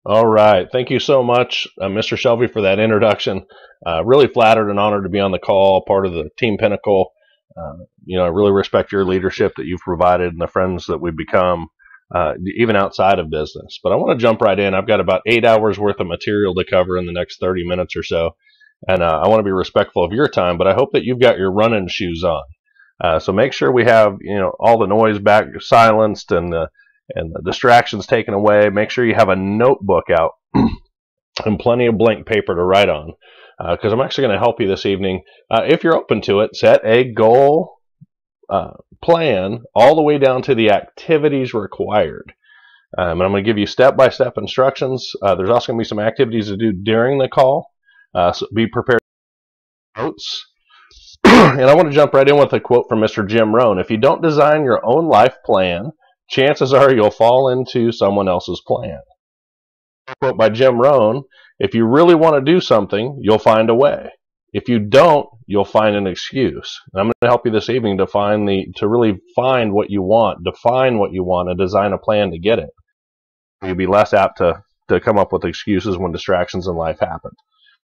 All right. Thank you so much, Mr. Shelby, for that introduction. Really flattered and honored to be on the call, part of the Team Pinnacle. I really respect your leadership that you've provided and the friends that we've become, even outside of business. But I want to jump right in. I've got about 8 hours worth of material to cover in the next 30 minutes or so. And I want to be respectful of your time, but I hope that you've got your running shoes on. So make sure we have, all the noise back silenced and the distractions taken away. Make sure you have a notebook out and plenty of blank paper to write on, because I'm actually going to help you this evening. If you're open to it, set a goal plan all the way down to the activities required. And I'm going to give you step-by-step instructions. There's also going to be some activities to do during the call, so be prepared for notes. And I want to jump right in with a quote from Mr. Jim Rohn. If you don't design your own life plan, chances are you'll fall into someone else's plan. Quote by Jim Rohn: if you really want to do something, you'll find a way. If you don't, you'll find an excuse. And I'm going to help you this evening to really find what you want, define what you want, and design a plan to get it. You'll be less apt to come up with excuses when distractions in life happen.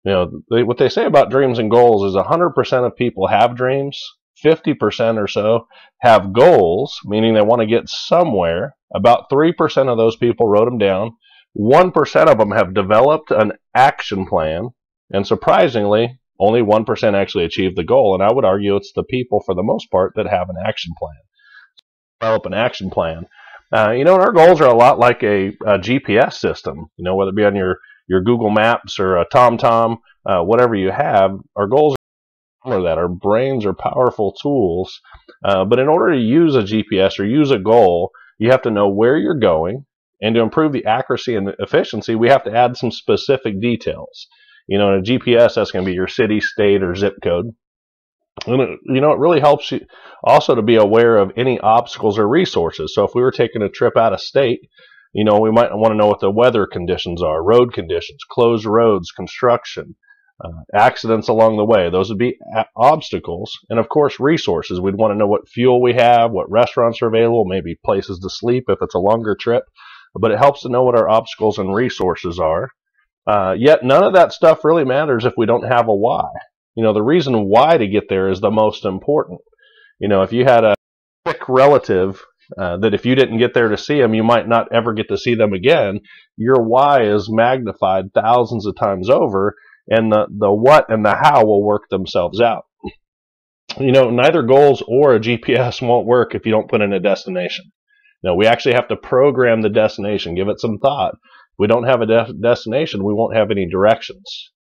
What they say about dreams and goals is 100% of people have dreams, 50% or so have goals, meaning they want to get somewhere. About 3% of those people wrote them down. 1% of them have developed an action plan, and surprisingly, only 1% actually achieved the goal. And I would argue it's the people, for the most part, that have an action plan. Develop an action plan. And our goals are a lot like a GPS system. Whether it be on your Google Maps or a TomTom, whatever you have, our goals are that. Our brains are powerful tools, but in order to use a GPS or use a goal, you have to know where you're going, and to improve the accuracy and the efficiency, we have to add some specific details. In a GPS, that's going to be your city, state, or zip code. And it really helps you also to be aware of any obstacles or resources. So if we were taking a trip out of state, we might want to know what the weather conditions are, road conditions, closed roads, construction, accidents along the way. Those would be obstacles. And of course, resources. We'd want to know what fuel we have, what restaurants are available, maybe places to sleep if it's a longer trip. But it helps to know what our obstacles and resources are. Yet none of that stuff really matters if we don't have a why. The reason why to get there is the most important. If you had a quick relative that if you didn't get there to see them, you might not ever get to see them again, your why is magnified thousands of times over, and the what and the how will work themselves out. Neither goals or a GPS won't work if you don't put in a destination. We actually have to program the destination, give it some thought. If we don't have a destination, we won't have any directions.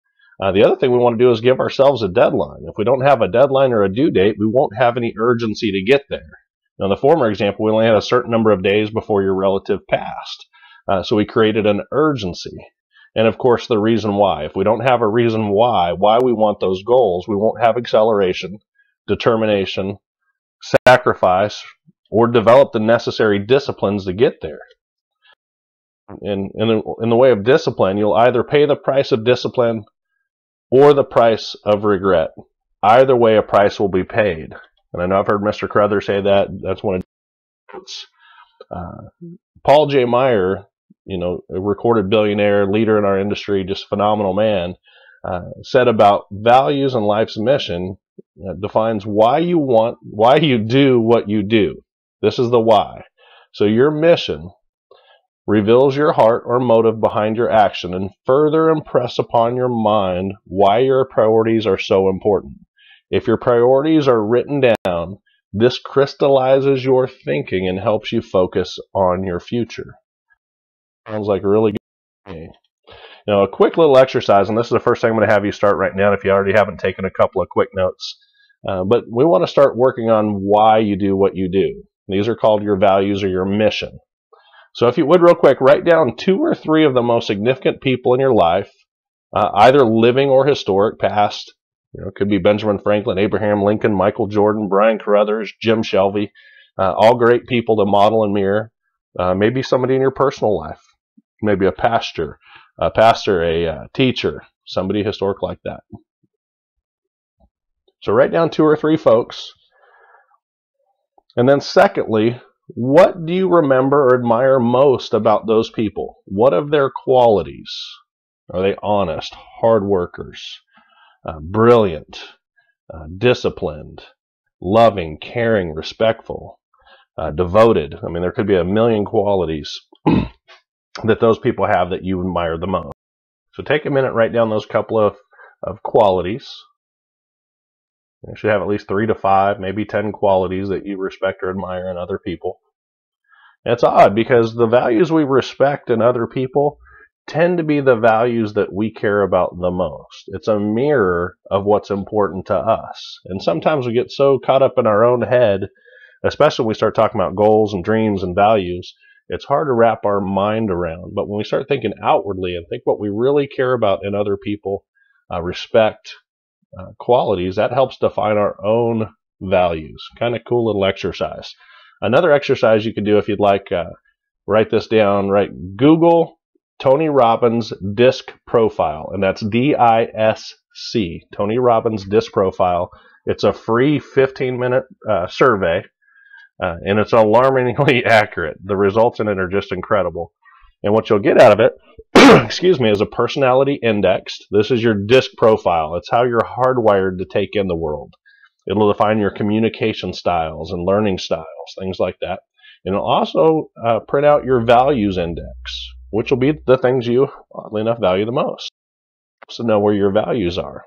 The other thing we want to do is give ourselves a deadline. If we don't have a deadline or a due date, we won't have any urgency to get there. Now, in the former example, we only had a certain number of days before your relative passed. So we created an urgency. And of course, the reason why. If we don't have a reason why we want those goals, we won't have acceleration, determination, sacrifice, or develop the necessary disciplines to get there. In the way of discipline, you'll either pay the price of discipline or the price of regret. Either way, a price will be paid. And I know I've heard Mr. Carruthers say that. That's one of the quotes. Paul J. Meyer, a recorded billionaire, leader in our industry, just phenomenal man, said about values and life's mission, defines why you do what you do. This is the why. So your mission reveals your heart or motive behind your action and further impress upon your mind why your priorities are so important. If your priorities are written down, this crystallizes your thinking and helps you focus on your future. Sounds like a really good thing. A quick little exercise, and this is the first thing I'm going to have you start right now if you already haven't taken a couple of quick notes. But we want to start working on why you do what you do. These are called your values or your mission. So if you would, real quick, write down 2 or 3 of the most significant people in your life, either living or historic, past. It could be Benjamin Franklin, Abraham Lincoln, Michael Jordan, Brian Carruthers, Jim Shelby, all great people to model and mirror. Maybe somebody in your personal life, maybe a pastor, a teacher, somebody historic like that. So write down 2 or 3 folks. And then secondly, What do you remember or admire most about those people? What of their qualities? Are they honest, hard workers, brilliant, disciplined, loving, caring, respectful, devoted? I mean, there could be a million qualities that those people have that you admire the most. So take a minute, write down those couple of qualities. You should have at least 3 to 5, maybe 10 qualities that you respect or admire in other people. And it's odd because the values we respect in other people tend to be the values that we care about the most. It's a mirror of what's important to us. And sometimes we get so caught up in our own head, especially when we start talking about goals and dreams and values, it's hard to wrap our mind around. But when we start thinking outwardly and think what we really care about in other people, respect, qualities, that helps define our own values. Kind of cool little exercise. Another exercise you can do if you'd like, write this down, right? Google Tony Robbins disc profile, and that's DISC, Tony Robbins disc profile. It's a free 15-minute survey, and it's alarmingly accurate. The results in it are just incredible. And what you'll get out of it, excuse me, is a personality index. This is your DISC profile. It's how you're hardwired to take in the world. It'll define your communication styles and learning styles, things like that. And it'll also print out your values index, which will be the things you, oddly enough, value the most. So know where your values are.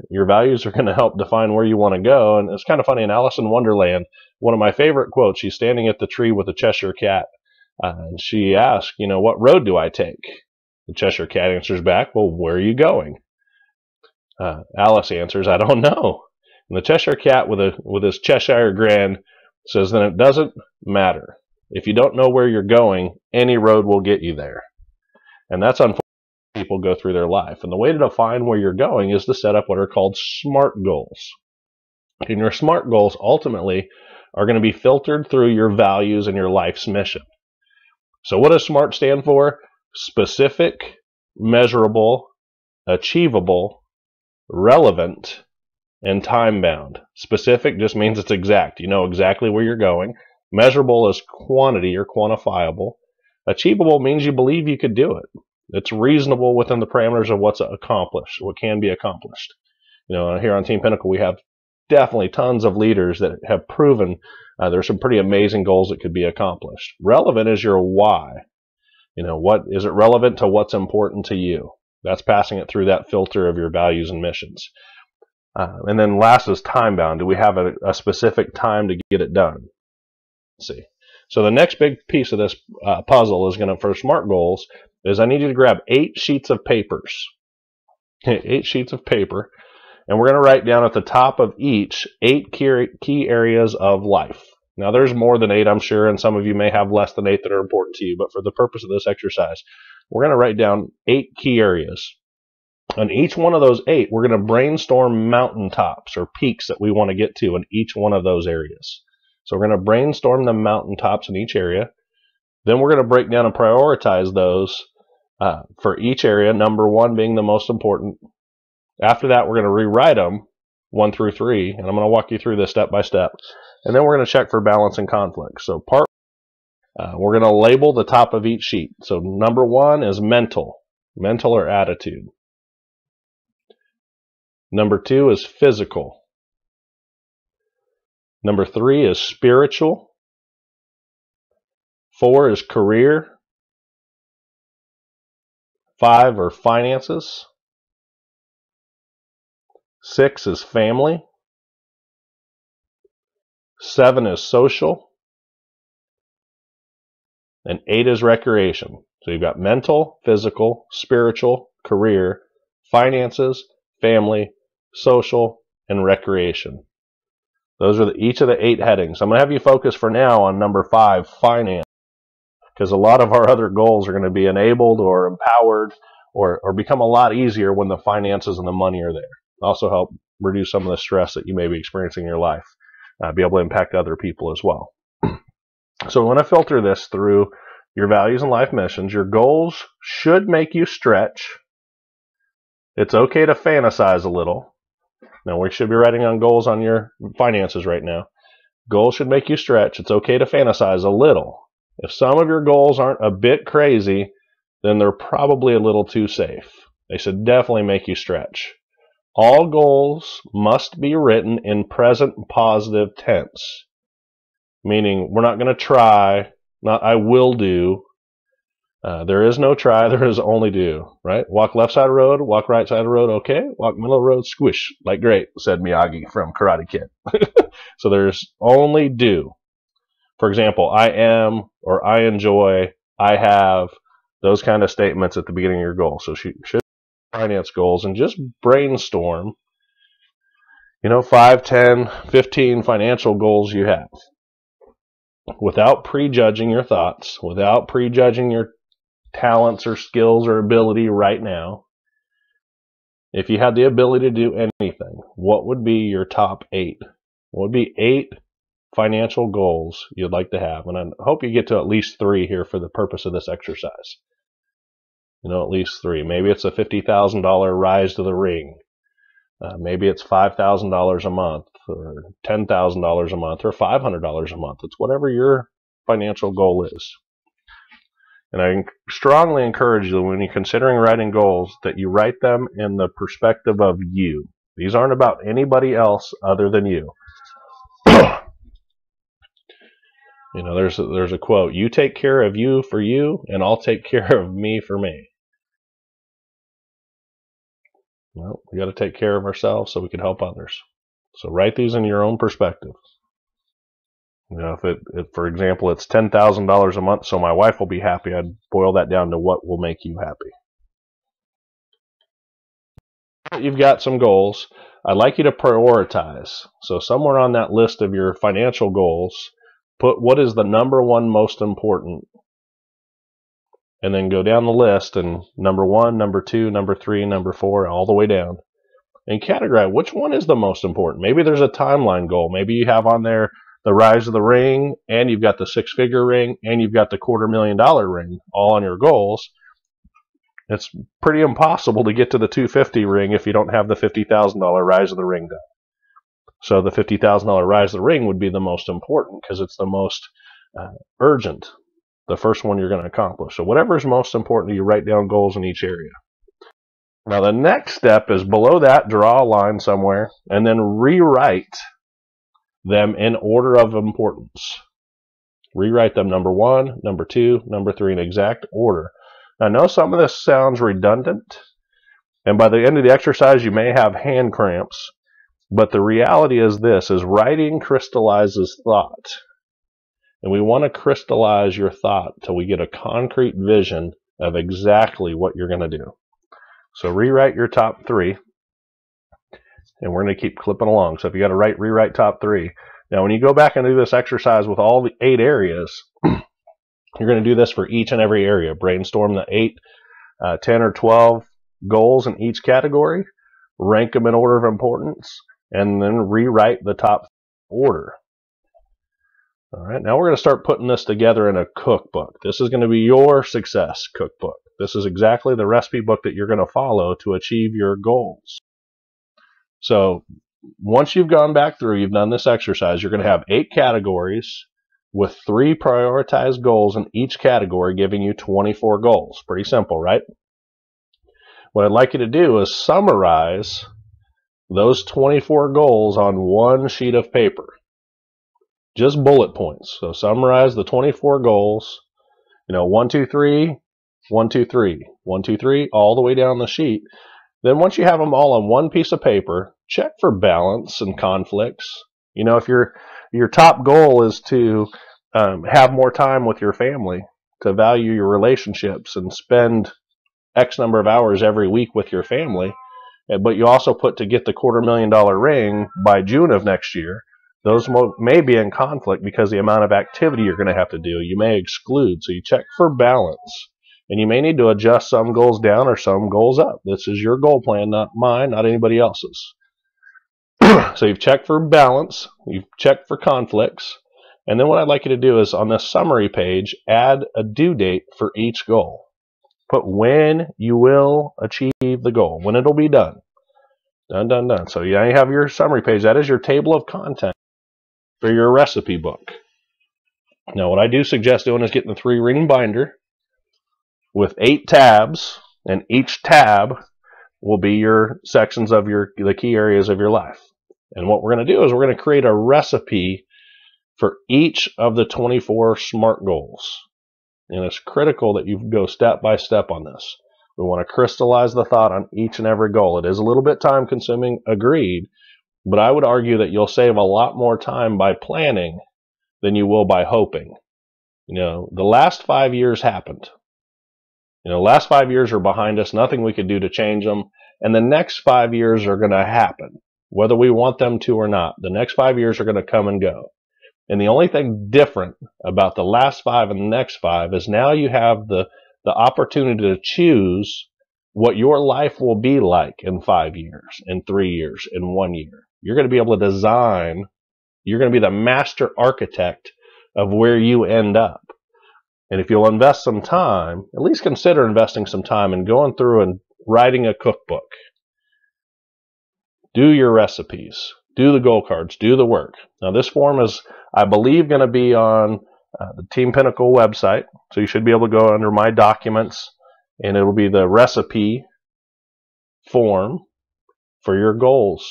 Your values are going to help define where you want to go. And it's kind of funny, in Alice in Wonderland, one of my favorite quotes, she's standing at the tree with a Cheshire cat. And she asks, what road do I take? The Cheshire cat answers back, well, where are you going? Alice answers, I don't know. And the Cheshire cat, with his Cheshire grin, says, then it doesn't matter. If you don't know where you're going, any road will get you there. And that's unfortunately how people go through their life. And the way to define where you're going is to set up what are called SMART goals. And your SMART goals ultimately are going to be filtered through your values and your life's mission. So what does SMART stand for? Specific, measurable, achievable, relevant, and time-bound. Specific just means it's exact. You know exactly where you're going. Measurable is quantity or quantifiable. Achievable means you believe you could do it. It's reasonable within the parameters of what's accomplished, what can be accomplished. Here on Team Pinnacle, we have definitely tons of leaders that have proven there's some pretty amazing goals that could be accomplished. Relevant is your why. What is it relevant to what's important to you? That's passing it through that filter of your values and missions. And then last is time bound. Do we have a specific time to get it done? Let's see. So the next big piece of this puzzle is for SMART goals is I need you to grab 8 sheets of papers. 8 sheets of paper. And we're going to write down at the top of each 8 key areas of life. Now, there's more than 8, I'm sure, and some of you may have less than 8 that are important to you. But for the purpose of this exercise, we're going to write down 8 key areas. On each one of those 8, we're going to brainstorm mountaintops or peaks that we want to get to in each one of those areas. So we're going to brainstorm the mountaintops in each area. Then we're going to break down and prioritize those for each area, number 1 being the most important. After that, we're going to rewrite them 1 through 3, and I'm going to walk you through this step by step. And then we're going to check for balance and conflict. So we're going to label the top of each sheet. So number 1 is mental or attitude. Number 2 is physical. Number 3 is spiritual. 4 is career. 5 are finances. 6 is family. 7 is social. And 8 is recreation. So you've got mental, physical, spiritual, career, finances, family, social, and recreation. Those are each of the 8 headings. I'm going to have you focus for now on number 5, finance, because a lot of our other goals are going to be enabled or empowered or become a lot easier when the finances and the money are there. Also help reduce some of the stress that you may be experiencing in your life, be able to impact other people as well. So we want to filter this through your values and life missions. Your goals should make you stretch. It's okay to fantasize a little. Now, we should be writing on goals on your finances right now. Goals should make you stretch. It's okay to fantasize a little. If some of your goals aren't a bit crazy, then they're probably a little too safe. They should definitely make you stretch. All goals must be written in present positive tense, meaning we're not going to try, not I will do. There is no try, there is only do, right? Walk left side of the road, walk right side of the road, okay. Walk middle of the road, squish, like great, said Miyagi from Karate Kid. So there's only do. For example, I am, or I enjoy, I have, those kind of statements at the beginning of your goal. So you should finance goals and just brainstorm, 5, 10, 15 financial goals you have without prejudging your thoughts, without prejudging your talents or skills or ability right now. If you had the ability to do anything, what would be your top 8? What would be 8 financial goals you'd like to have? And I hope you get to at least 3 here for the purpose of this exercise. At least 3. Maybe it's a $50,000 rise to the ring. Maybe it's $5,000 a month, or $10,000 a month, or $500 a month. It's whatever your financial goal is. And I strongly encourage you, when you're considering writing goals, that you write them in the perspective of you. These aren't about anybody else other than you. There's a quote, you take care of you for you, and I'll take care of me for me. Well, we got to take care of ourselves so we can help others. So write these in your own perspective. If for example, it's $10,000 a month, so my wife will be happy, I'd boil that down to what will make you happy. You've got some goals. I'd like you to prioritize. So somewhere on that list of your financial goals, put what is the number 1 most important, and then go down the list and number 1, number 2, number 3, number 4, all the way down, and categorize which one is the most important. Maybe there's a timeline goal. Maybe you have on there the rise of the ring, and you've got the 6-figure ring, and you've got the $250,000 ring, all on your goals. It's pretty impossible to get to the 250 ring if you don't have the $50,000 rise of the ring done. So the $50,000 rise of the ring would be the most important because it's the most urgent, the first one you're going to accomplish. So whatever is most important, you write down goals in each area. Now the next step is below that, draw a line somewhere, and then rewrite them in order of importance. Rewrite them number 1, number 2, number 3 in exact order. Now, I know some of this sounds redundant, and by the end of the exercise you may have hand cramps, but the reality is this, is writing crystallizes thought. And we want to crystallize your thought till we get a concrete vision of exactly what you're going to do. So rewrite your top 3. And we're going to keep clipping along. So if you got to rewrite top 3. Now, when you go back and do this exercise with all the 8 areas, you're going to do this for each and every area. Brainstorm the 8, 10, or 12 goals in each category. Rank them in order of importance. And then rewrite the top order. All right, now we're going to start putting this together in a cookbook. This is going to be your success cookbook. This is exactly the recipe book that you're going to follow to achieve your goals. So once you've gone back through, you've done this exercise, you're going to have 8 categories with 3 prioritized goals in each category, giving you 24 goals. Pretty simple, right? What I'd like you to do is summarize those 24 goals on one sheet of paper. Just bullet points. So summarize the 24 goals, 1, 2, 3, 1, 2, 3, 1, 2, 3, all the way down the sheet. Then once you have them all on one piece of paper, check for balance and conflicts. If your top goal is to have more time with your family, to value your relationships and spend X number of hours every week with your family, but you also put to get the $250,000 ring by June of next year, those may be in conflict because the amount of activity you're going to have to do, you may exclude. So you check for balance. And you may need to adjust some goals down or some goals up. This is your goal plan, not mine, not anybody else's. So you've checked for balance, you've checked for conflicts, and then what I'd like you to do is on this summary page, add a due date for each goal. Put when you will achieve the goal, when it'll be done. Done, done, done. So you have your summary page. That is your table of content. for your recipe book. Now, what I do suggest doing is getting a 3-ring binder with 8 tabs, and each tab will be your sections of the key areas of your life. And what we're going to do is we're going to create a recipe for each of the 24 SMART goals. And it's critical that you go step by step on this. We want to crystallize the thought on each and every goal. It is a little bit time consuming, agreed, but I would argue that you'll save a lot more time by planning than you will by hoping. The last 5 years happened. The last 5 years are behind us, nothing we could do to change them, and the next 5 years are going to happen, whether we want them to or not. The next 5 years are going to come and go. And the only thing different about the last 5 and the next 5 is now you have the opportunity to choose what your life will be like in 5 years, in 3 years, in 1 year. You're going to be able to design. You're going to be the master architect of where you end up. And if you'll invest some time, at least consider investing some time in going through and writing a cookbook. Do your recipes. Do the goal cards. Do the work. Now, this form is, I believe, going to be on the Team Pinnacle website. So you should be able to go under My Documents, and it'll be the recipe form for your goals.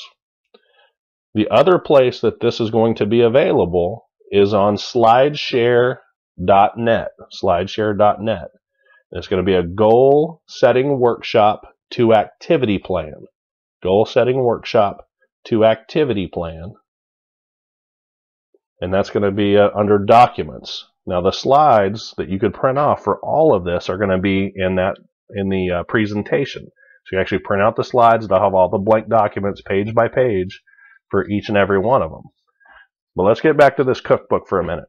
The other place that this is going to be available is on slideshare.net. Slideshare.net. It's going to be a goal setting workshop to activity plan. Goal setting workshop to activity plan. And that's going to be under documents. Now, the slides that you could print off for all of this are going to be in the presentation. So you actually print out the slides. They'll have all the blank documents page by page for each and every one of them. But let's get back to this cookbook for a minute.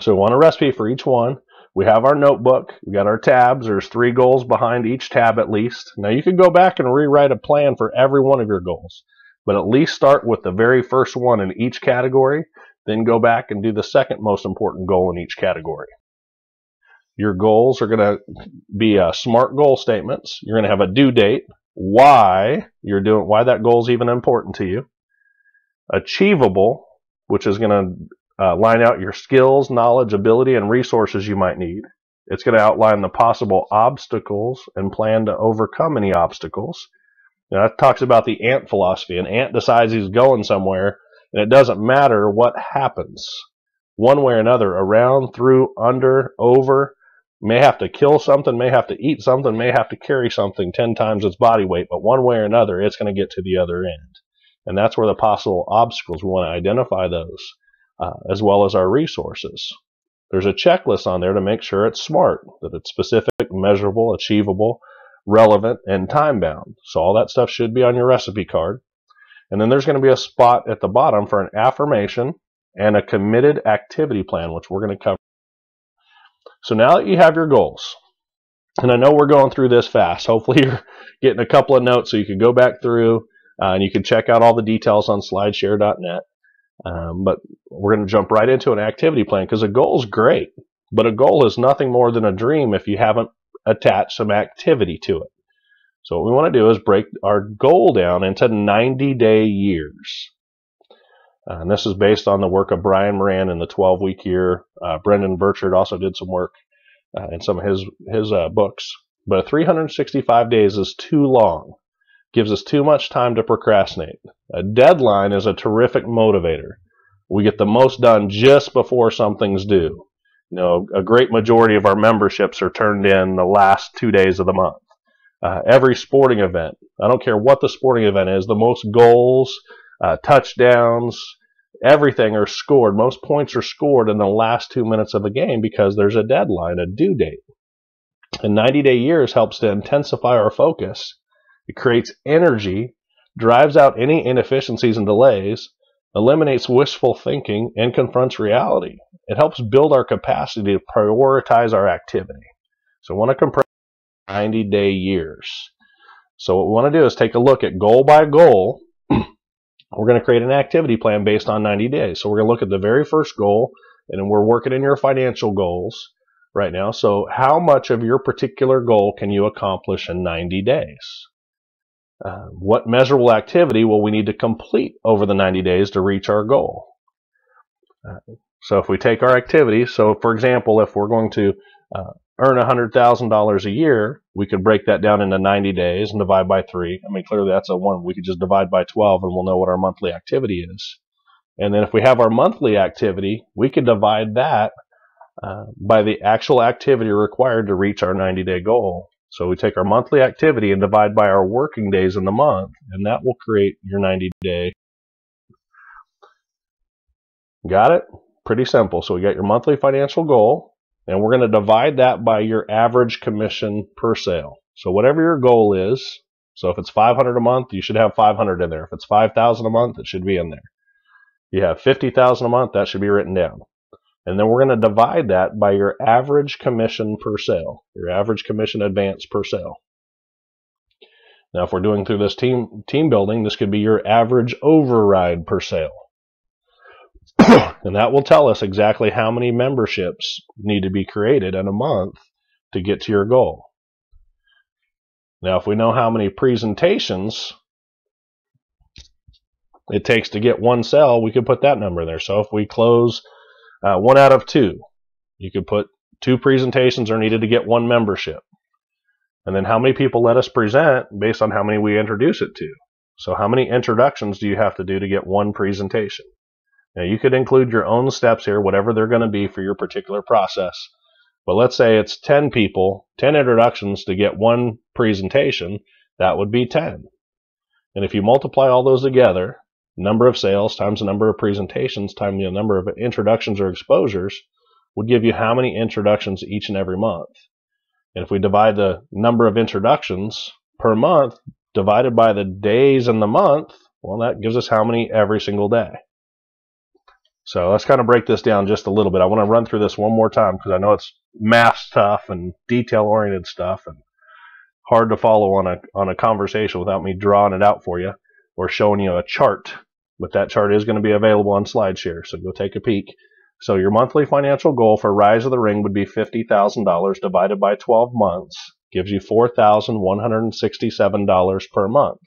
So we want a recipe for each one. We have our notebook. We got our tabs. There's 3 goals behind each tab at least. Now you can go back and rewrite a plan for every one of your goals, but at least start with the very first one in each category, then go back and do the second most important goal in each category. Your goals are going to be SMART goal statements. You're going to have a due date, why that goal is even important to you. Achievable, which is going to line out your skills, knowledge, ability, and resources you might need. It's going to outline the possible obstacles and plan to overcome any obstacles. Now, that talks about the ant philosophy. An ant decides he's going somewhere, and it doesn't matter what happens. One way or another, around, through, under, over, may have to kill something, may have to eat something, may have to carry something 10 times its body weight, but one way or another, it's going to get to the other end. And that's where the possible obstacles, we want to identify those, as well as our resources. There's a checklist on there to make sure it's SMART, that it's specific, measurable, achievable, relevant, and time-bound. So all that stuff should be on your recipe card. And then there's going to be a spot at the bottom for an affirmation and a committed activity plan, which we're going to cover. So now that you have your goals, and I know we're going through this fast, hopefully you're getting a couple of notes so you can go back through and you can check out all the details on slideshare.net. But we're going to jump right into an activity plan, because a goal is great, but a goal is nothing more than a dream if you haven't attached some activity to it. So what we want to do is break our goal down into 90-day years. And this is based on the work of Brian Moran in the 12-week year. Brendan Burchard also did some work in some of his books. But 365 days is too long. Gives us too much time to procrastinate. A deadline is a terrific motivator. We get the most done just before something's due. A great majority of our memberships are turned in the last 2 days of the month. Every sporting event, I don't care what the sporting event is, the most goals, touchdowns, everything are scored. Most points are scored in the last 2 minutes of the game because there's a deadline, a due date. And 90-day years helps to intensify our focus. It creates energy, drives out any inefficiencies and delays, eliminates wishful thinking, and confronts reality. It helps build our capacity to prioritize our activity. So I want to compress 90-day years. So what we want to do is take a look at goal by goal. We're going to create an activity plan based on 90 days. So we're going to look at the very first goal, and then we're working in your financial goals right now. So how much of your particular goal can you accomplish in 90 days? What measurable activity will we need to complete over the 90 days to reach our goal? So if we take our activity, so for example, if we're going to earn $100,000 a year, we could break that down into 90 days and divide by 3. I mean, clearly that's a 1. We could just divide by 12 and we'll know what our monthly activity is. And then if we have our monthly activity, we could divide that by the actual activity required to reach our 90-day goal. So we take our monthly activity and divide by our working days in the month, and that will create your 90-day. Got it? Pretty simple. So we got your monthly financial goal, and we're going to divide that by your average commission per sale. So whatever your goal is, so if it's $500 a month, you should have $500 in there. If it's $5,000 a month, it should be in there. You have $50,000 a month, that should be written down. And then we're going to divide that by your average commission per sale, your average commission advance per sale. Now, if we're doing through this team building, this could be your average override per sale. And that will tell us exactly how many memberships need to be created in a month to get to your goal. Now, if we know how many presentations it takes to get one sale, we could put that number there. So if we close 1 out of 2, you could put 2 presentations are needed to get 1 membership. And then how many people let us present based on how many we introduce it to. So how many introductions do you have to do to get 1 presentation? Now, you could include your own steps here, whatever they're going to be for your particular process. But let's say it's 10 people, 10 introductions to get 1 presentation, that would be 10. And if you multiply all those together, number of sales times the number of presentations times the number of introductions or exposures would give you how many introductions each and every month. And if we divide the number of introductions per month divided by the days in the month, well, that gives us how many every single day. So let's kind of break this down just a little bit. I want to run through this one more time because I know it's math stuff and detail-oriented stuff and hard to follow on a conversation without me drawing it out for you or showing you a chart. But that chart is going to be available on SlideShare, so go take a peek. So your monthly financial goal for Rise of the Ring would be $50,000 divided by 12 months. Gives you $4,167 per month.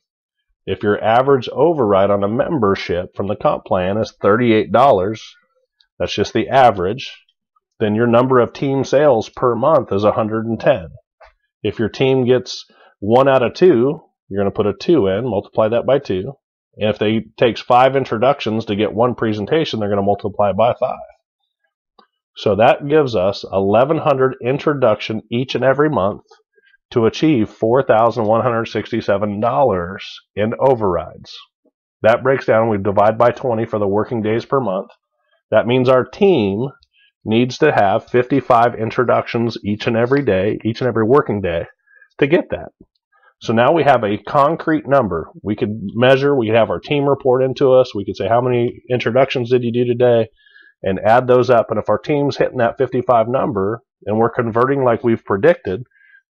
If your average override on a membership from the comp plan is $38, that's just the average, then your number of team sales per month is 110. If your team gets 1 out of 2, you're going to put a 2 in, multiply that by 2. And if it takes 5 introductions to get 1 presentation, they're going to multiply by 5. So that gives us 1,100 introduction each and every month to achieve $4,167 in overrides. That breaks down, we divide by 20 for the working days per month. That means our team needs to have 55 introductions each and every day, each and every working day, to get that. So now we have a concrete number. We could measure, we could have our team report into us, we could say how many introductions did you do today, and add those up. And if our team's hitting that 55 number, and we're converting like we've predicted,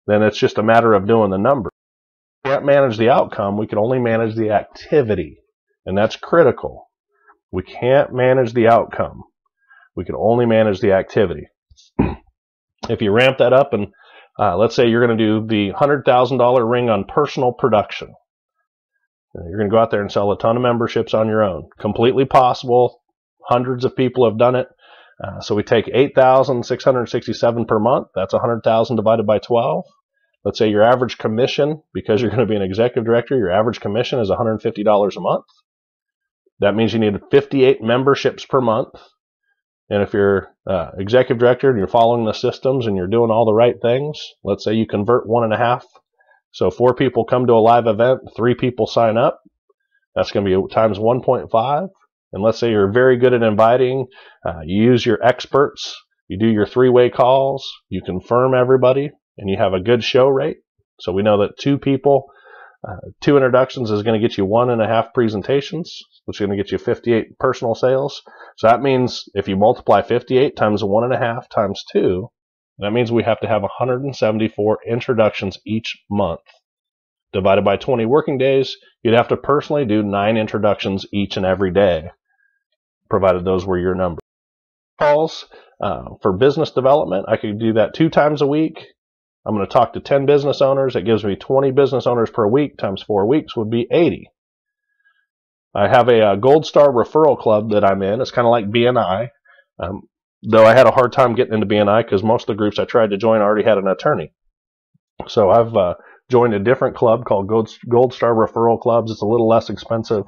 then it's just a matter of doing the number. We can't manage the outcome, we can only manage the activity. And that's critical. We can't manage the outcome. We can only manage the activity. If you ramp that up and let's say you're going to do the $100,000 ring on personal production. You're going to go out there and sell a ton of memberships on your own. Completely possible. Hundreds of people have done it. So we take $8,667 per month. That's $100,000 divided by 12. Let's say your average commission, because you're going to be an executive director, your average commission is $150 a month. That means you need 58 memberships per month. And if you're executive director and you're following the systems and you're doing all the right things, let's say you convert 1.5. So 4 people come to a live event, 3 people sign up. That's going to be times 1.5. And let's say you're very good at inviting, you use your experts, you do your 3-way calls, you confirm everybody, and you have a good show rate. So we know that 2 people, 2 introductions is going to get you 1.5 presentations, which is going to get you 58 personal sales. So that means if you multiply 58 times 1.5 times 2, that means we have to have 174 introductions each month. Divided by 20 working days, you'd have to personally do 9 introductions each and every day, provided those were your numbers. Calls for business development, I could do that 2 times a week. I'm going to talk to 10 business owners. It gives me 20 business owners per week times 4 weeks would be 80. I have a Gold Star referral club that I'm in. It's kind of like BNI, though I had a hard time getting into BNI because most of the groups I tried to join already had an attorney. So I've joined a different club called Gold Star Referral Clubs. It's a little less expensive,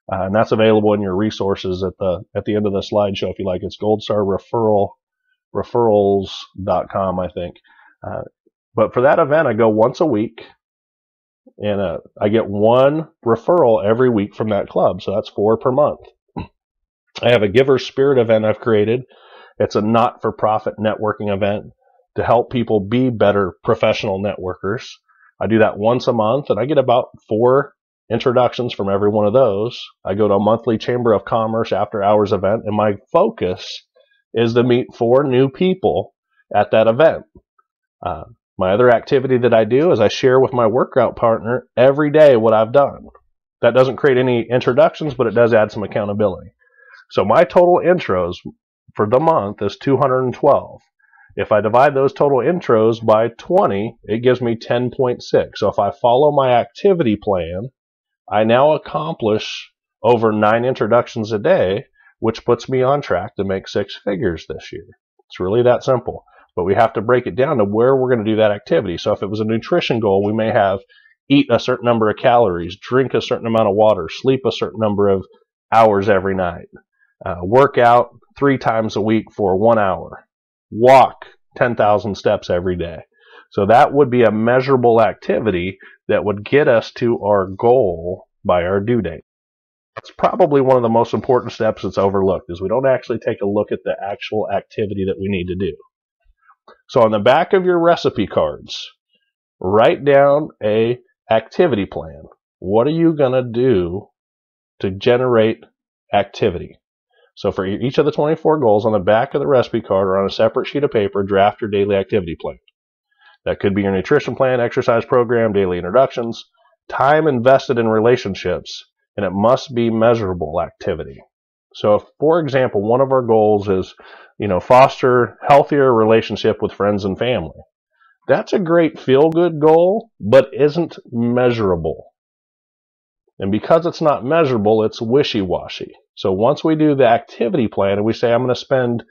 and that's available in your resources at the end of the slideshow if you like. It's Gold Star Referrals.com, I think. But for that event, I go once a week, and I get one referral every week from that club, so that's 4 per month. I have a Giver Spirit event I've created. It's a not-for-profit networking event to help people be better professional networkers. I do that once a month, and I get about 4 introductions from every one of those. I go to a monthly Chamber of Commerce after-hours event, and my focus is to meet 4 new people at that event. My other activity that I do is I share with my workout partner every day what I've done. That doesn't create any introductions, but it does add some accountability. So my total intros for the month is 212. If I divide those total intros by 20, it gives me 10.6. So if I follow my activity plan, I now accomplish over 9 introductions a day, which puts me on track to make 6 figures this year. It's really that simple. But we have to break it down to where we're going to do that activity. So if it was a nutrition goal, we may have eat a certain number of calories, drink a certain amount of water, sleep a certain number of hours every night, work out 3 times a week for 1 hour, walk 10,000 steps every day. So that would be a measurable activity that would get us to our goal by our due date. It's probably one of the most important steps that's overlooked, is we don't actually take a look at the actual activity that we need to do. So on the back of your recipe cards, write down a activity plan. What are you going to do to generate activity? So for each of the 24 goals, on the back of the recipe card or on a separate sheet of paper, draft your daily activity plan. That could be your nutrition plan, exercise program, daily introductions, time invested in relationships, and it must be measurable activity. So if, for example, one of our goals is, foster healthier relationship with friends and family. That's a great feel-good goal, but isn't measurable. And because it's not measurable, it's wishy-washy. So once we do the activity plan and we say, I'm going to spend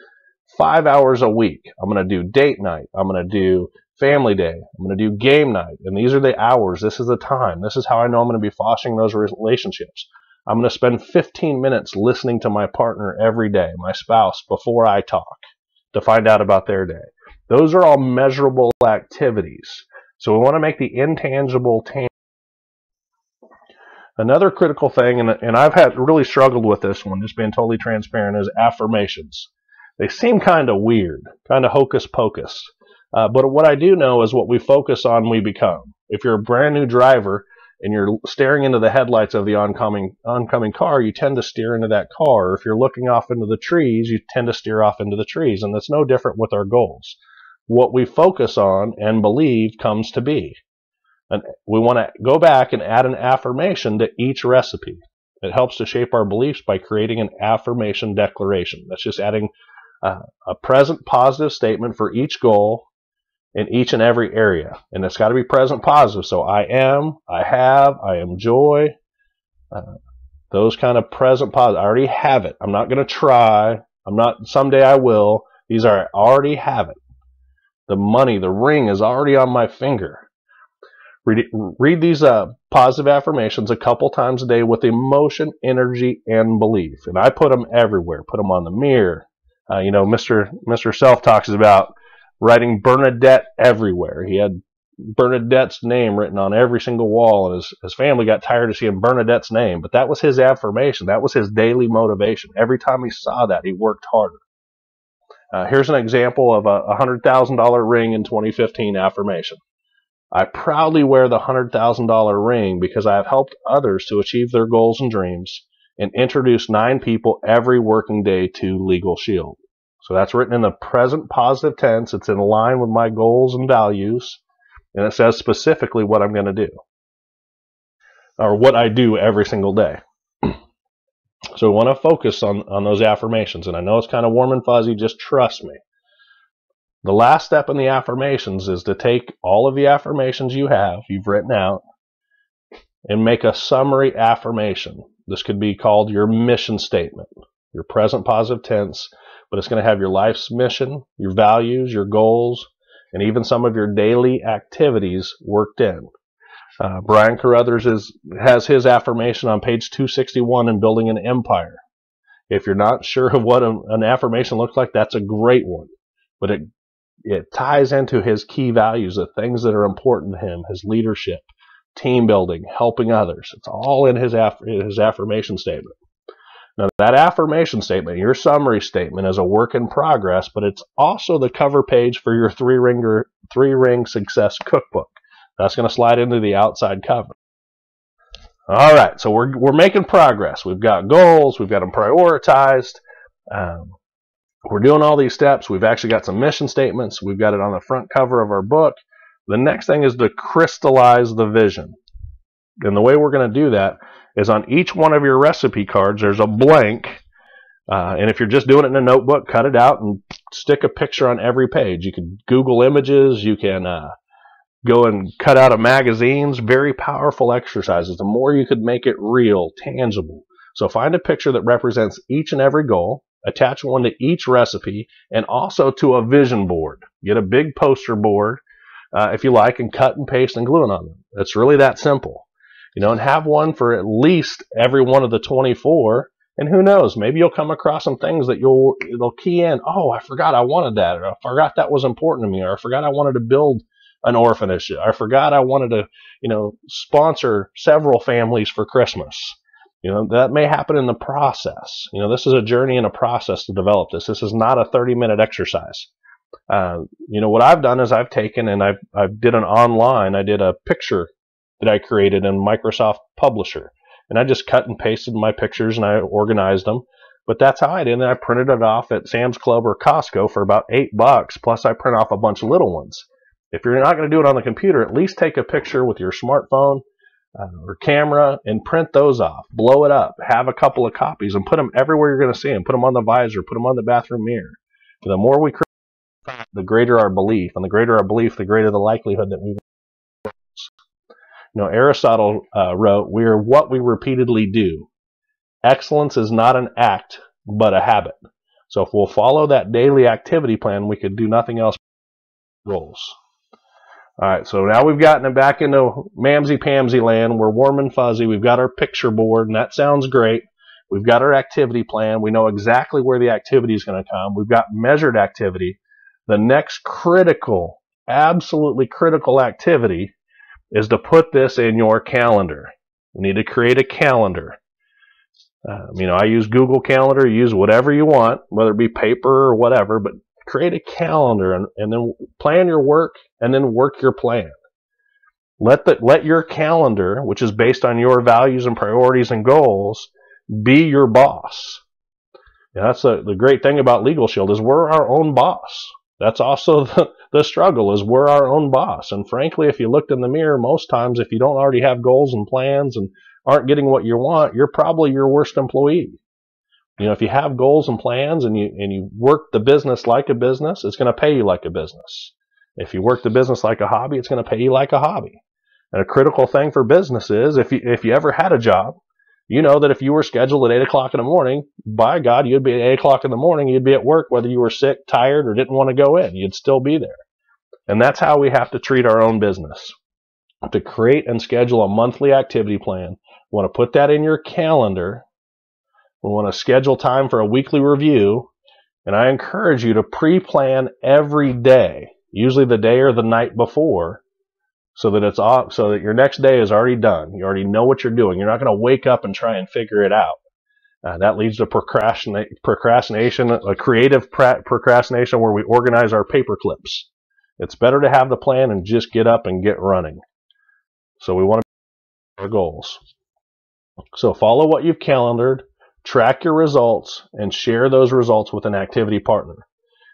5 hours a week, I'm going to do date night, I'm going to do family day, I'm going to do game night, and these are the hours, this is the time, this is how I know I'm going to be fostering those relationships. I'm going to spend 15 minutes listening to my partner every day, my spouse, before I talk to find out about their day. Those are all measurable activities. So we want to make the intangible tangible. Another critical thing, and I've really struggled with this one, just being totally transparent, is affirmations. They seem kind of weird, kind of hocus pocus. But what I do know is what we focus on, we become. If you're a brand new driver and you're staring into the headlights of the oncoming car, you tend to steer into that car. If you're looking off into the trees, you tend to steer off into the trees. And that's no different with our goals. What we focus on and believe comes to be. And we want to go back and add an affirmation to each recipe. It helps to shape our beliefs by creating an affirmation declaration. That's just adding a present positive statement for each goal in each and every area. And it's got to be present positive. So I am, I have, I enjoy, those kind of present positive. I already have it. I'm not going to try. I'm not, someday I will. These are, I already have it. The money, the ring is already on my finger. Read these positive affirmations a couple times a day with emotion, energy, and belief. And I put them everywhere. Put them on the mirror. Mr. Self talks about writing Bernadette everywhere. He had Bernadette's name written on every single wall, and his family got tired of seeing Bernadette's name. But that was his affirmation. That was his daily motivation. Every time he saw that, he worked harder. Here's an example of a $100,000 ring in 2015 affirmation. I proudly wear the $100,000 ring because I have helped others to achieve their goals and dreams and introduce 9 people every working day to Legal Shield. So that's written in the present positive tense. It's in line with my goals and values, and it says specifically what I'm going to do, or what I do every single day. So we want to focus on those affirmations, and I know it's kind of warm and fuzzy. Just trust me. The last step in the affirmations is to take all of the affirmations you've written out, and make a summary affirmation. This could be called your mission statement, your present positive tense, but it's going to have your life's mission, your values, your goals, and even some of your daily activities worked in. Brian Carruthers has his affirmation on page 261 in Building an Empire. If you're not sure of what an affirmation looks like, that's a great one. But it ties into his key values, the things that are important to him, his leadership, team building, helping others. It's all in his affirmation statement. Now, that affirmation statement, your summary statement, is a work in progress, but it's also the cover page for your three-ring success cookbook. That's going to slide into the outside cover. All right, so we're making progress. We've got goals. We've got them prioritized. We're doing all these steps. We've actually got some mission statements. We've got it on the front cover of our book. The next thing is to crystallize the vision. And the way we're going to do that is on each one of your recipe cards, there's a blank. And if you're just doing it in a notebook, cut it out and stick a picture on every page. You can Google images. You can go and cut out of magazines. Very powerful exercises. The more you could make it real, tangible. So find a picture that represents each and every goal. Attach one to each recipe and also to a vision board. Get a big poster board, if you like, and cut and paste and glue it on them. It's really that simple. And have one for at least every one of the 24. And who knows, maybe you'll come across some things that it'll key in. Oh, I forgot I wanted that, or I forgot that was important to me, or I forgot I wanted to build an orphanage. I forgot I wanted to, sponsor several families for Christmas. That may happen in the process. This is a journey and a process to develop this. This is not a 30-minute exercise. What I've done is I've taken and I did a picture that I created in Microsoft Publisher. And I just cut and pasted my pictures and I organized them. But that's how I did it. And I printed it off at Sam's Club or Costco for about $8. Plus I print off a bunch of little ones. If you're not going to do it on the computer, at least take a picture with your smartphone or camera and print those off. Blow it up. Have a couple of copies and put them everywhere you're going to see them. Put them on the visor. Put them on the bathroom mirror. The more we create, the greater our belief. And the greater our belief, the greater the likelihood that we will. Aristotle wrote, "We are what we repeatedly do. Excellence is not an act, but a habit." So if we'll follow that daily activity plan, we could do nothing else but goals. All right, so now we've gotten it back into mamsy-pamsy land. We're warm and fuzzy. We've got our picture board, and that sounds great. We've got our activity plan. We know exactly where the activity is going to come. We've got measured activity. The next critical, absolutely critical activity is to put this in your calendar. You need to create a calendar. I use Google Calendar. You use whatever you want, whether it be paper or whatever, but create a calendar and then plan your work and then work your plan. Let your calendar, which is based on your values and priorities and goals, be your boss. That's the great thing about Legal Shield is we're our own boss. That's also the struggle is we're our own boss. And frankly, if you looked in the mirror, most times if you don't already have goals and plans and aren't getting what you want, you're probably your worst employee. If you have goals and plans and you work the business like a business, it's going to pay you like a business. If you work the business like a hobby, it's going to pay you like a hobby. And a critical thing for business is if you ever had a job, you know that if you were scheduled at 8 o'clock in the morning, by God, you'd be at 8 o'clock in the morning, you'd be at work, whether you were sick, tired, or didn't want to go in. You'd still be there. And that's how we have to treat our own business. To create and schedule a monthly activity plan, we want to put that in your calendar. We want to schedule time for a weekly review. And I encourage you to pre-plan every day, usually the day or the night before, so that your next day is already done. You already know what you're doing. You're not going to wake up and try and figure it out. That leads to procrastination, a creative procrastination where we organize our paper clips. It's better to have the plan and just get up and get running. So we want to our goals. So follow what you've calendared, track your results, and share those results with an activity partner.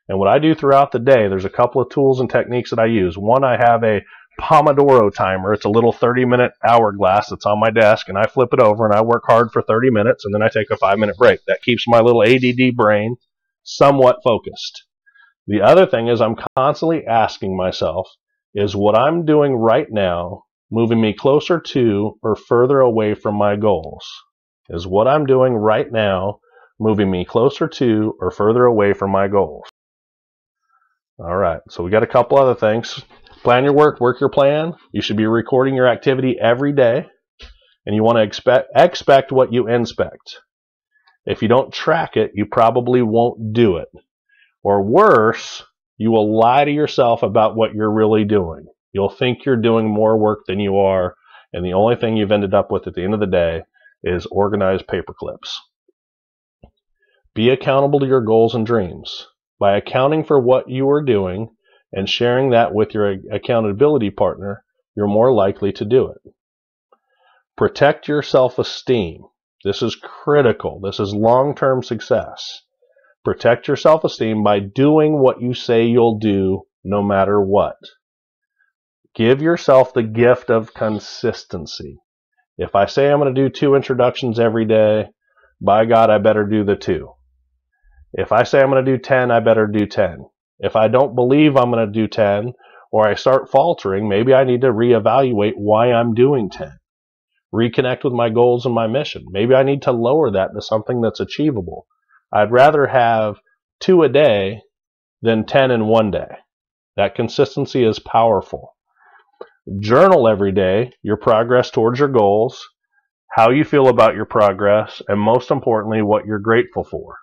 And what I do throughout the day, there's a couple of tools and techniques that I use. One, I have a Pomodoro timer. It's a little 30-minute hourglass that's on my desk, and I flip it over and I work hard for 30 minutes, and then I take a 5-minute break. That keeps my little ADD brain somewhat focused. The other thing is I'm constantly asking myself, is what I'm doing right now moving me closer to or further away from my goals? Is what I'm doing right now moving me closer to or further away from my goals? All right, so we got a couple other things. Plan your work, work your plan. You should be recording your activity every day, and you want to expect what you inspect. If you don't track it, you probably won't do it. Or worse, you will lie to yourself about what you're really doing. You'll think you're doing more work than you are, and the only thing you've ended up with at the end of the day is organized paper clips. Be accountable to your goals and dreams. By accounting for what you are doing and sharing that with your accountability partner, you're more likely to do it. Protect your self-esteem. This is critical. This is long-term success. Protect your self-esteem by doing what you say you'll do no matter what. Give yourself the gift of consistency. If I say I'm going to do 2 introductions every day, by God, I better do the 2. If I say I'm going to do 10, I better do 10. If I don't believe I'm going to do 10, or I start faltering, maybe I need to reevaluate why I'm doing 10. Reconnect with my goals and my mission. Maybe I need to lower that to something that's achievable. I'd rather have 2 a day than 10 in one day. That consistency is powerful. Journal every day your progress towards your goals, how you feel about your progress, and most importantly, what you're grateful for.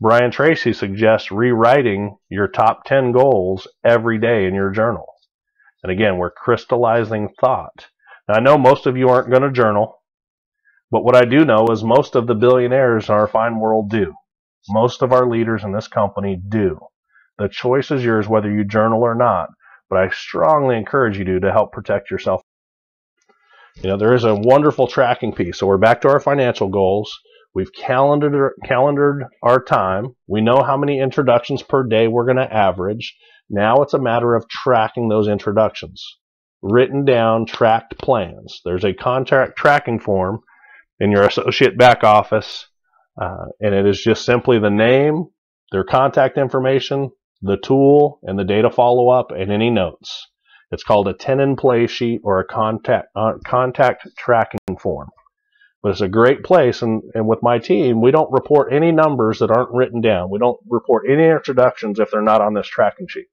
Brian Tracy suggests rewriting your top 10 goals every day in your journal. And again, we're crystallizing thought. Now, I know most of you aren't going to journal, but what I do know is most of the billionaires in our fine world do. Most of our leaders in this company do. The choice is yours whether you journal or not, but I strongly encourage you to help protect yourself. There is a wonderful tracking piece. So we're back to our financial goals. We've calendared our time. We know how many introductions per day we're going to average. Now it's a matter of tracking those introductions. Written down, tracked plans. There's a contract tracking form in your associate back office, and it is just simply the name, their contact information, the tool, and the data follow-up, and any notes. It's called a 10-in-play sheet or a contact tracking form. But it's a great place, and with my team, we don't report any numbers that aren't written down. We don't report any introductions if they're not on this tracking sheet.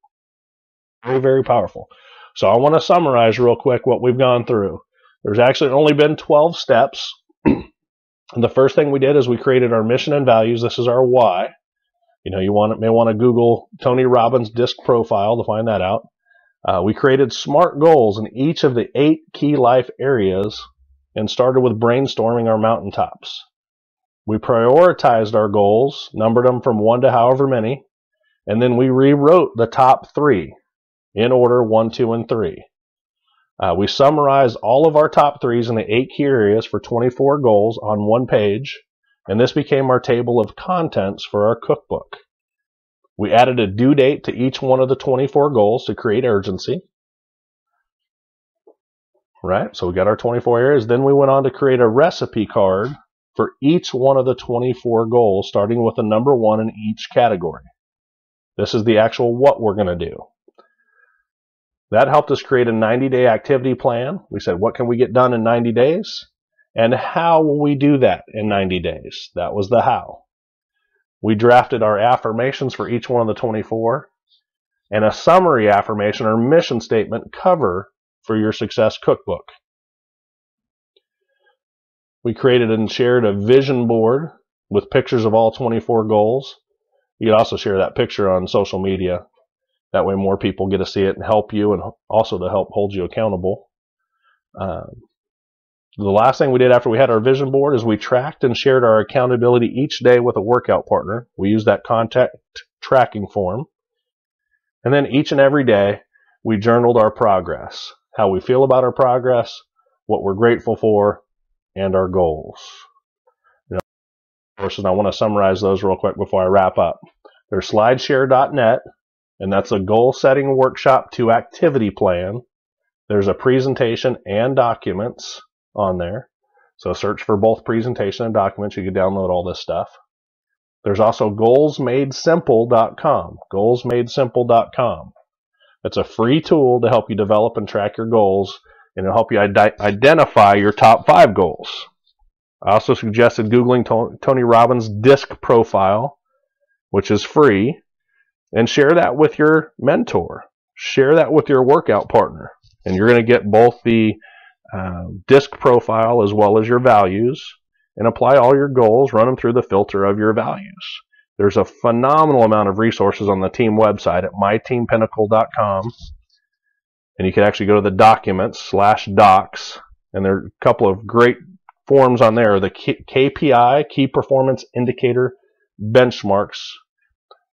Very, very powerful. So I want to summarize real quick what we've gone through. There's actually only been 12 steps. The first thing we did is we created our mission and values. This is our why. You may want to Google Tony Robbins disc profile to find that out. We created SMART goals in each of the 8 key life areas and started with brainstorming our mountaintops. We prioritized our goals, numbered them from 1 to however many, and then we rewrote the top 3 in order 1, 2, and 3. We summarized all of our top 3s in the 8 key areas for 24 goals on 1 page, and this became our table of contents for our cookbook. We added a due date to each one of the 24 goals to create urgency. Right, so we got our 24 areas. Then we went on to create a recipe card for each one of the 24 goals, starting with the number 1 in each category. This is the actual what we're going to do. That helped us create a 90-day activity plan. We said, what can we get done in 90 days? And how will we do that in 90 days? That was the how. We drafted our affirmations for each one of the 24 and a summary affirmation or mission statement cover for your success cookbook. We created and shared a vision board with pictures of all 24 goals. You can also share that picture on social media. That way more people get to see it and help you, and also to help hold you accountable. The last thing we did after we had our vision board is we tracked and shared our accountability each day with a workout partner. We used that contact tracking form. And then each and every day, we journaled our progress, how we feel about our progress, what we're grateful for, and our goals. And I want to summarize those real quick before I wrap up. There's slideshare.net, and that's a goal-setting workshop to activity plan. There's a presentation and documents on there. So search for both presentation and documents. You can download all this stuff. There's also goalsmadesimple.com. Goalsmadesimple.com. It's a free tool to help you develop and track your goals, and it'll help you identify your top 5 goals. I also suggested Googling Tony Robbins' disc profile, which is free, and share that with your mentor. Share that with your workout partner. And you're going to get both the disc profile as well as your values, and apply all your goals, run them through the filter of your values. There's a phenomenal amount of resources on the team website at myteampinnacle.com. And you can actually go to the documents/docs, and there are a couple of great forms on there. The KPI, Key Performance Indicator benchmarks.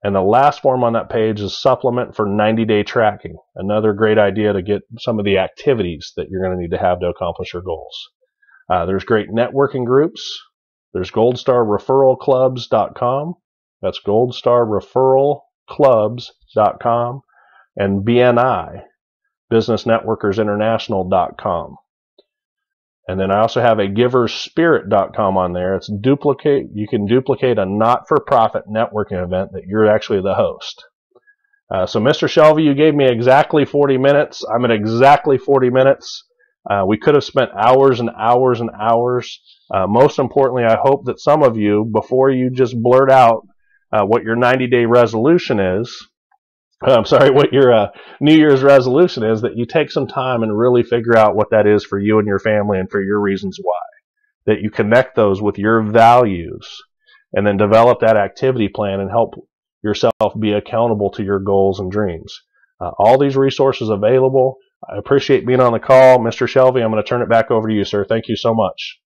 And the last form on that page is supplement for 90-day tracking. Another great idea to get some of the activities that you're going to need to have to accomplish your goals. There's great networking groups. There's goldstarreferralclubs.com. That's goldstarreferralclubs.com. And BNI, businessnetworkersinternational.com. And then I also have a giverspirit.com on there. It's you can duplicate a not-for-profit networking event that you're actually the host. So Mr. Shelby, you gave me exactly 40 minutes. I'm at exactly 40 minutes. We could have spent hours and hours and hours. Most importantly, I hope that some of you, before you just blurt out what your 90-day resolution is, what your New Year's resolution is, that you take some time and really figure out what that is for you and your family and for your reasons why. That you connect those with your values and then develop that activity plan and help yourself be accountable to your goals and dreams. All these resources available. I appreciate being on the call. Mr. Shelby, I'm going to turn it back over to you, sir. Thank you so much.